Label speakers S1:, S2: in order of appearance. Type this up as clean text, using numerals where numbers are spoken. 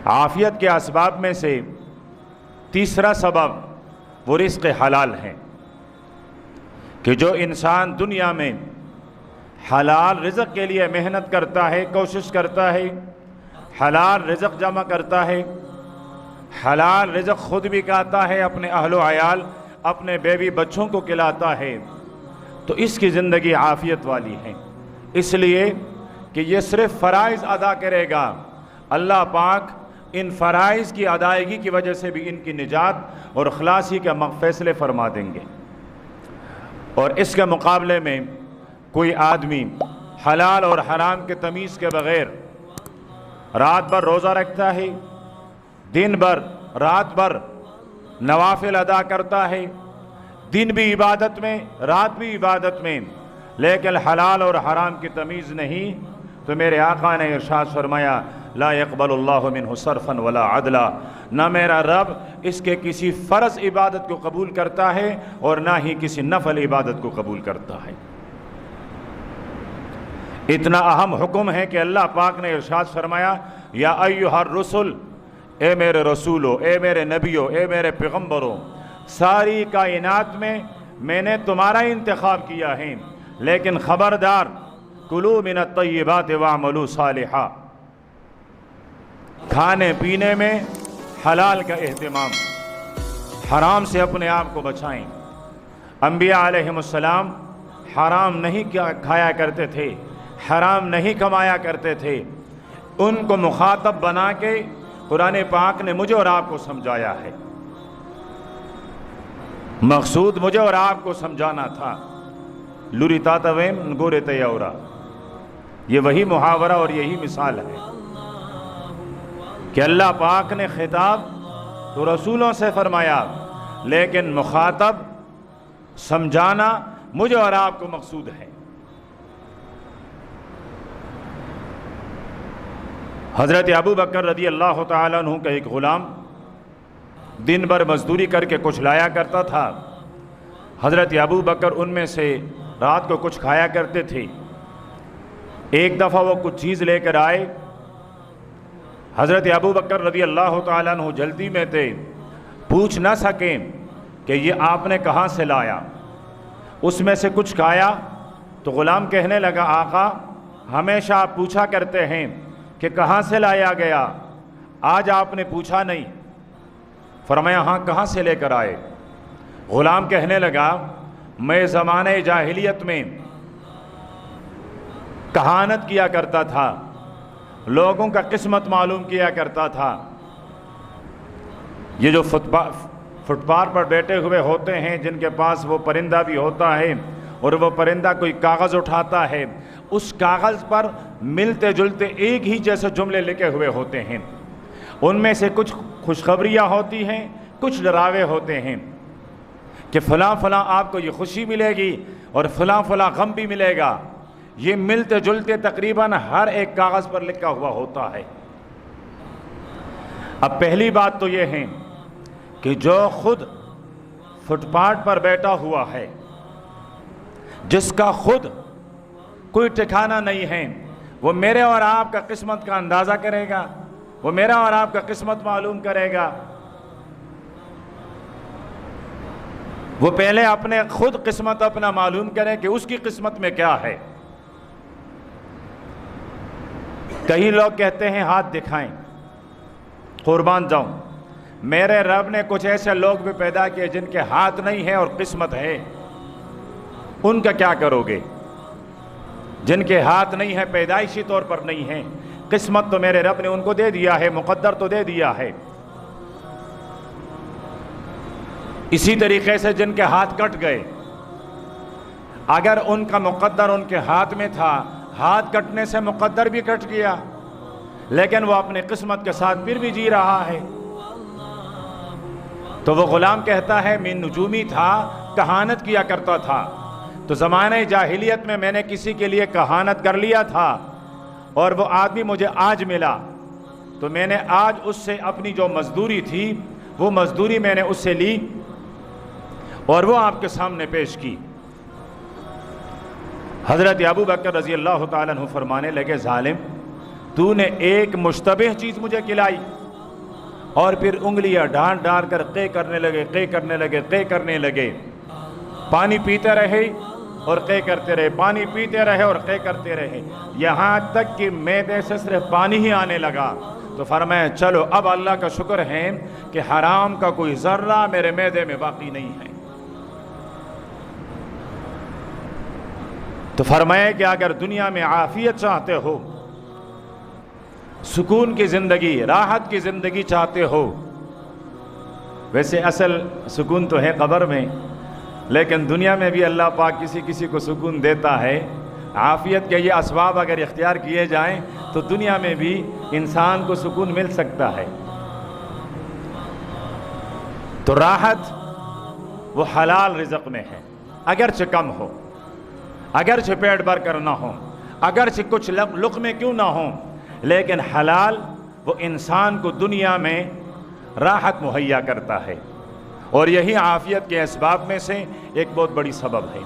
S1: عافیت کے اسباب میں سے تیسرا سبب وہ رزق حلال ہے کہ جو انسان دنیا میں حلال رزق کے لیے محنت کرتا ہے، کوشش کرتا ہے، حلال رزق جمع کرتا ہے، حلال رزق خود بھی کھاتا ہے، اپنے اہل و عیال، اپنے بیوی بچوں کو کھلاتا ہے، تو اس کی زندگی عافیت والی ہے، اس لیے کہ یہ صرف فرائض ادا کرے گا۔ اللہ پاک ان فرائض کی ادائیگی کی وجہ سے بھی ان کی نجات اور خلاصی کے فیصلے فرما دیں گے۔ اور اس کے مقابلے میں کوئی آدمی حلال اور حرام کے تمیز کے بغیر رات بھر روزہ رکھتا ہے، دن بھر رات بھر نوافل ادا کرتا ہے، دن بھی عبادت میں رات بھی عبادت میں، لیکن حلال اور حرام کی تمیز نہیں، تو میرے آقا نے ارشاد فرمایا لا يقبل اللہ منہ صرفا ولا عدلا، نہ میرا رب اس کے کسی فرض عبادت کو قبول کرتا ہے اور نہ ہی کسی نفل عبادت کو قبول کرتا ہے۔ اتنا اہم حکم ہے کہ اللہ پاک نے ارشاد فرمایا یا ایھا الرسل، اے میرے رسولو، اے میرے نبیو، اے میرے پیغمبروں، ساری کائنات میں نے تمہارا انتخاب کیا ہے، لیکن خبردار کلوا من الطیبات واعملوا صالحا، کھانے پینے میں حلال کا اہتمام، حرام سے اپنے آپ کو بچائیں۔ انبیاء علیہم السلام حرام نہیں کھایا کرتے تھے، حرام نہیں کمایا کرتے تھے، ان کو مخاطب بنا کے قرآن پاک نے مجھے اور آپ کو سمجھایا ہے۔ مقصود مجھے اور آپ کو سمجھانا تھا، لوری تاتویم نگورے تیورا، یہ وہی محاورہ اور یہی مثال ہے کہ اللہ پاک نے خطاب تو رسولوں سے فرمایا، لیکن مخاطب سمجھانا مجھے اور آپ کو مقصود ہے۔ حضرت ابو بکر رضی اللہ تعالیٰ عنہ کا ایک غلام دن بھر مزدوری کر کے کچھ لایا کرتا تھا۔ حضرت ابو بکر ان میں سے رات کو کچھ کھایا کرتے تھے۔ ایک دفعہ وہ کچھ چیز لے کر آئے، حضرت ابو بکر رضی اللہ تعالیٰ عنہ جلدی میں تھے، پوچھ نہ سکیں کہ یہ آپ نے کہاں سے لایا۔ اس میں سے کچھ کھایا تو غلام کہنے لگا آقا ہمیشہ آپ پوچھا کرتے ہیں کہ کہاں سے لایا گیا، آج آپ نے پوچھا نہیں۔ فرمایا ہاں کہاں سے لے کر آئے؟ غلام کہنے لگا میں زمانہ جاہلیت میں کہانت کیا کرتا تھا، لوگوں کا قسمت معلوم کیا کرتا تھا۔ یہ جو فٹ پاتھ پر بیٹھے ہوئے ہوتے ہیں، جن کے پاس وہ پرندہ بھی ہوتا ہے اور وہ پرندہ کوئی کاغذ اٹھاتا ہے، اس کاغذ پر ملتے جلتے ایک ہی جیسے جملے لکھے ہوئے ہوتے ہیں، ان میں سے کچھ خوشخبریاں ہوتی ہیں، کچھ ڈراوے ہوتے ہیں کہ فلاں فلاں آپ کو یہ خوشی ملے گی اور فلاں فلاں غم بھی ملے گا۔ یہ ملتے جلتے تقریباً ہر ایک کاغذ پر لکھا ہوا ہوتا ہے۔ اب پہلی بات تو یہ ہے کہ جو خود فٹ پاتھ پر بیٹھا ہوا ہے، جس کا خود کوئی ٹھکانہ نہیں ہے، وہ میرے اور آپ کا قسمت کا اندازہ کرے گا، وہ میرا اور آپ کا قسمت معلوم کرے گا۔ وہ پہلے اپنے خود قسمت اپنا معلوم کرے کہ اس کی قسمت میں کیا ہے۔ کئی لوگ کہتے ہیں ہاتھ دکھائیں، قربان جاؤں، میرے رب نے کچھ ایسے لوگ بھی پیدا کیے جن کے ہاتھ نہیں ہے اور قسمت ہے، ان کا کیا کرو گے؟ جن کے ہاتھ نہیں ہے، پیدائشی طور پر نہیں ہے، قسمت تو میرے رب نے ان کو دے دیا ہے، مقدر تو دے دیا ہے۔ اسی طریقے سے جن کے ہاتھ کٹ گئے، اگر ان کا مقدر ان کے ہاتھ میں تھا، ہاتھ کٹنے سے مقدر بھی کٹ گیا، لیکن وہ اپنے قسمت کے ساتھ پھر بھی جی رہا ہے۔ تو وہ غلام کہتا ہے میں نجومی تھا، کہانت کیا کرتا تھا، تو زمانہ جاہلیت میں نے کسی کے لیے کہانت کر لیا تھا اور وہ آدمی مجھے آج ملا، تو میں نے آج اس سے اپنی جو مزدوری تھی وہ مزدوری میں نے اس سے لی اور وہ آپ کے سامنے پیش کی۔ حضرت ابو بکر رضی اللہ تعالیٰ عنہ فرمانے لگے ظالم، تو نے ایک مشتبہ چیز مجھے کھلائی، اور پھر انگلیاں ڈال ڈال کر قے کرنے لگے، قے کرنے لگے، قے کرنے لگے۔ پانی پیتے رہے اور قے کرتے رہے، پانی پیتے رہے اور قے کرتے رہے، یہاں تک کہ معدے سے صرف پانی ہی آنے لگا۔ تو فرمایا چلو اب اللہ کا شکر ہے کہ حرام کا کوئی ذرہ میرے معدے میں باقی نہیں ہے۔ تو فرمایا کہ اگر دنیا میں عافیت چاہتے ہو، سکون کی زندگی، راحت کی زندگی چاہتے ہو، ویسے اصل سکون تو ہے قبر میں، لیکن دنیا میں بھی اللہ پاک کسی کسی کو سکون دیتا ہے۔ عافیت کے یہ اسباب اگر اختیار کیے جائیں تو دنیا میں بھی انسان کو سکون مل سکتا ہے۔ تو راحت وہ حلال رزق میں ہے، اگرچہ کم ہو، اگرچہ پیٹ بھر کر نہ ہو، اگرچہ کچھ لقمے کیوں نہ ہوں، لیکن حلال وہ انسان کو دنیا میں راحت مہیا کرتا ہے، اور یہی عافیت کے اسباب میں سے ایک بہت بڑی سبب ہے۔